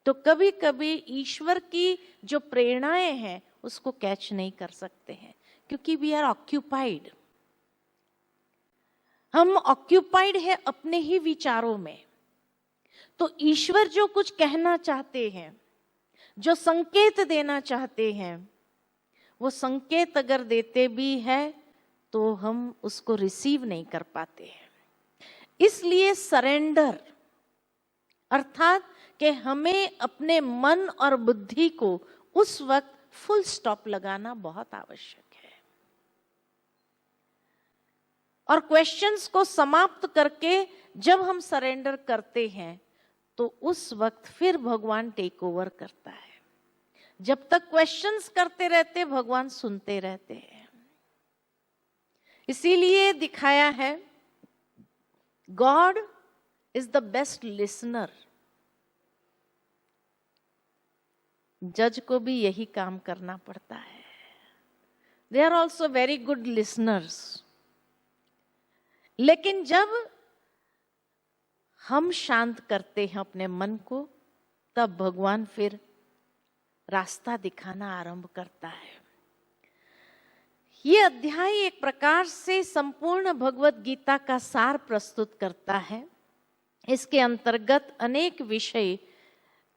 तो कभी कभी ईश्वर की जो प्रेरणाएं हैं उसको कैच नहीं कर सकते हैं, क्योंकि वी आर ऑक्यूपाइड। हम ऑक्यूपाइड है अपने ही विचारों में। तो ईश्वर जो कुछ कहना चाहते हैं, जो संकेत देना चाहते हैं, वो संकेत अगर देते भी है तो हम उसको रिसीव नहीं कर पाते हैं। इसलिए सरेंडर अर्थात कि हमें अपने मन और बुद्धि को उस वक्त फुल स्टॉप लगाना बहुत आवश्यक है, और क्वेश्चंस को समाप्त करके जब हम सरेंडर करते हैं तो उस वक्त फिर भगवान टेक ओवर करता है। जब तक क्वेश्चंस करते रहते भगवान सुनते रहते हैं। इसीलिए दिखाया है god is the best listener. जज को भी यही काम करना पड़ता है। They are also very good listeners. लेकिन जब हम शांत करते हैं अपने मन को, तब भगवान फिर रास्ता दिखाना आरंभ करता है। ये अध्याय एक प्रकार से संपूर्ण भगवत गीता का सार प्रस्तुत करता है। इसके अंतर्गत अनेक विषय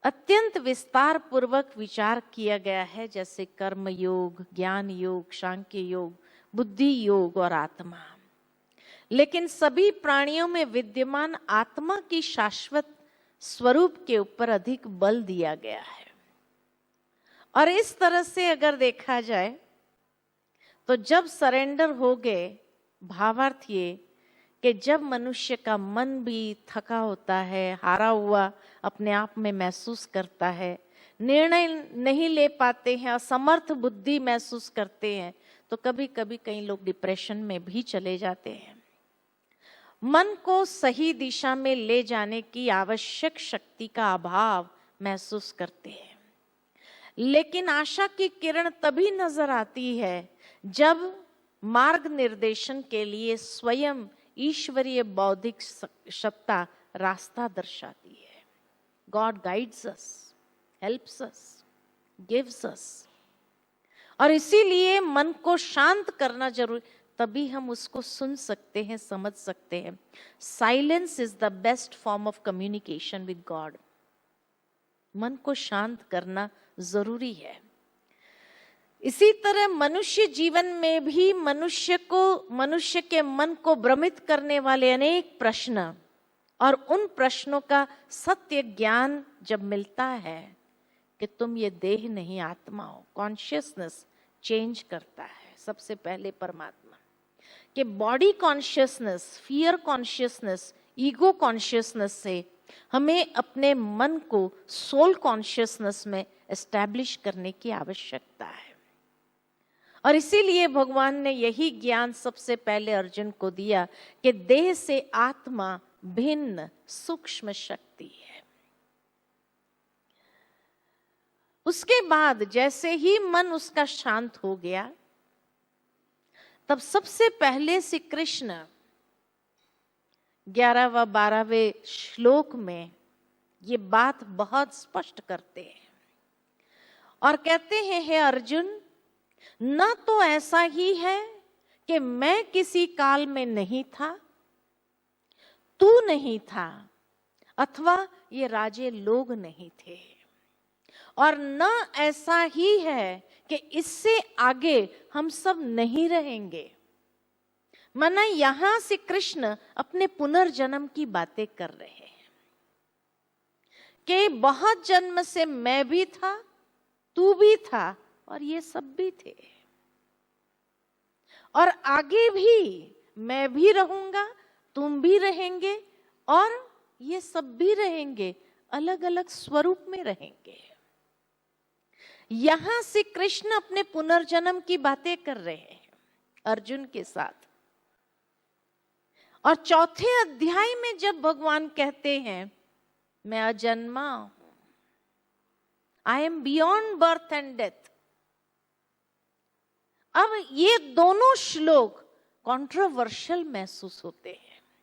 अत्यंत विस्तार पूर्वक विचार किया गया है, जैसे कर्म योग, ज्ञान योग, सांख्य योग, बुद्धि योग और आत्मा। लेकिन सभी प्राणियों में विद्यमान आत्मा की शाश्वत स्वरूप के ऊपर अधिक बल दिया गया है। और इस तरह से अगर देखा जाए तो जब सरेंडर हो गए, भावार्थ ये कि जब मनुष्य का मन भी थका होता है, हारा हुआ अपने आप में महसूस करता है, निर्णय नहीं ले पाते हैं, असमर्थ बुद्धि महसूस करते हैं, तो कभी कभी कई लोग डिप्रेशन में भी चले जाते हैं। मन को सही दिशा में ले जाने की आवश्यक शक्ति का अभाव महसूस करते हैं। लेकिन आशा की किरण तभी नजर आती है जब मार्ग निर्देशन के लिए स्वयं ईश्वरीय बौद्धिक सत्ता रास्ता दर्शाती है। गॉड गाइड्स अस, हेल्प्स अस, गिव्स अस। और इसीलिए मन को शांत करना जरूरी, तभी हम उसको सुन सकते हैं, समझ सकते हैं। Silence is the best form of communication with God. मन को शांत करना जरूरी है। इसी तरह मनुष्य जीवन में भी मनुष्य के मन को भ्रमित करने वाले अनेक प्रश्न और उन प्रश्नों का सत्य ज्ञान जब मिलता है कि तुम ये देह नहीं आत्मा हो, कॉन्शियसनेस चेंज करता है। सबसे पहले परमात्मा कि body consciousness, fear consciousness, ego consciousness से हमें अपने मन को सोल कॉन्शियसनेस में एस्टैब्लिश करने की आवश्यकता है। और इसीलिए भगवान ने यही ज्ञान सबसे पहले अर्जुन को दिया कि देह से आत्मा भिन्न सूक्ष्म शक्ति है। उसके बाद जैसे ही मन उसका शांत हो गया, तब सबसे पहले श्री कृष्ण 11वां 12वें श्लोक में ये बात बहुत स्पष्ट करते हैं और कहते हैं, हे अर्जुन, न तो ऐसा ही है कि मैं किसी काल में नहीं था, तू नहीं था, अथवा ये राजे लोग नहीं थे, और न ऐसा ही है कि इससे आगे हम सब नहीं रहेंगे। माना यहां से कृष्ण अपने पुनर्जन्म की बातें कर रहे हैं कि बहुत जन्म से मैं भी था, तू भी था, और ये सब भी थे, और आगे भी मैं भी रहूंगा, तुम भी रहेंगे, और ये सब भी रहेंगे, अलग अलग स्वरूप में रहेंगे। यहां से कृष्ण अपने पुनर्जन्म की बातें कर रहे हैं अर्जुन के साथ। और चौथे अध्याय में जब भगवान कहते हैं, मैं अजन्मा हूं, I am beyond birth and death. अब ये दोनों श्लोक कंट्रोवर्शियल महसूस होते हैं।